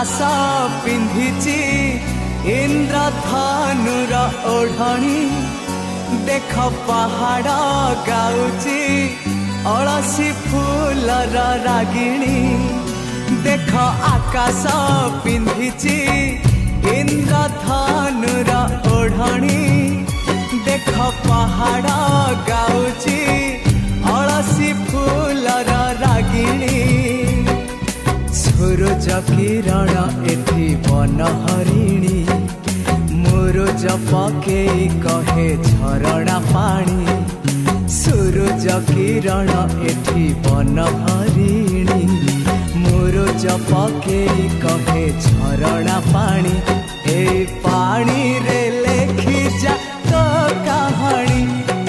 आकाश पिंधिची इंद्रधनुर ओढ़णी देख पहाड़ गाउची अलसी फूलर रागिणी देख आकाश पिंधिची इंद्रधनुर ओढ़णी देख पहाड़ गाउची अलसी फूलर रागिणी सूरज किरण एठी बन हरिणी मुरुज पकेई कहे झरणा पानी सूरज किरण एठी बन हरिणी मुरुज पकेई कहे झरणा पानी ए पानी रे लेखी जा तो कहानी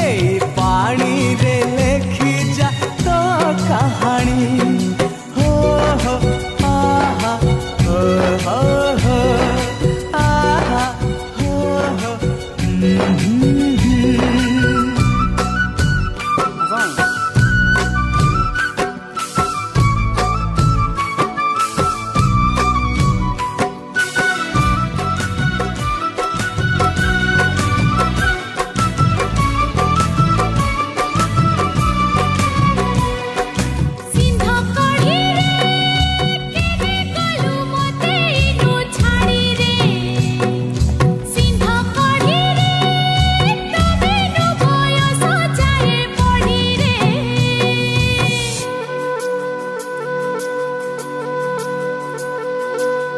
ए पानी रे लेखी जा तो कहानी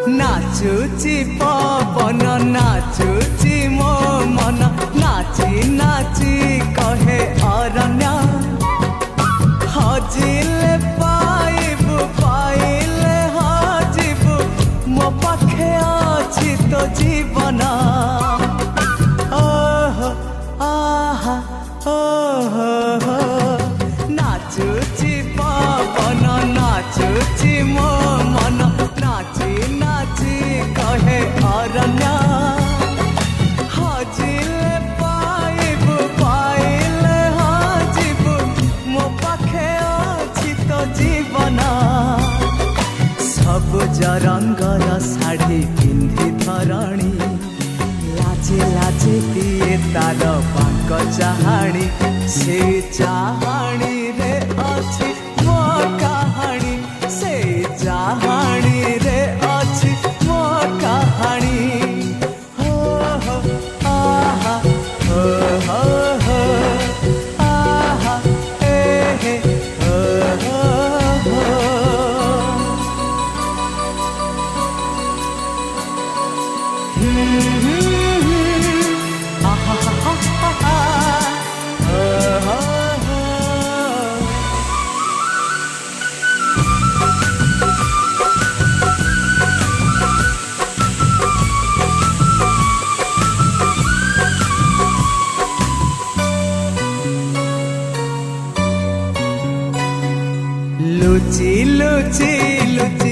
नाचुची पवन नाचुची मो मन नाची नाची कहे अरण्य हजिले पाइबु पाइले हजिबु मो पाखे अछि तो जीवन ओहो आहा ओहो नाचुची पवन नाचुची मो मन नाची नाची कहे अरण्य हजिले पाइबु पाइले हजिबु मो पाखे अछि तो जीवन सबुज रंगर शाढ़ी पिंधि धरणी लाजे लाजे दिए तार बाक चाहाणी से चाहाणी रे अछि मो कहानी से चाहाणी रे अछि मो कहानी हो हो आहा हो हो हो आहा हे हो हो आहा हा हा हा हो हो लुची लुची लुची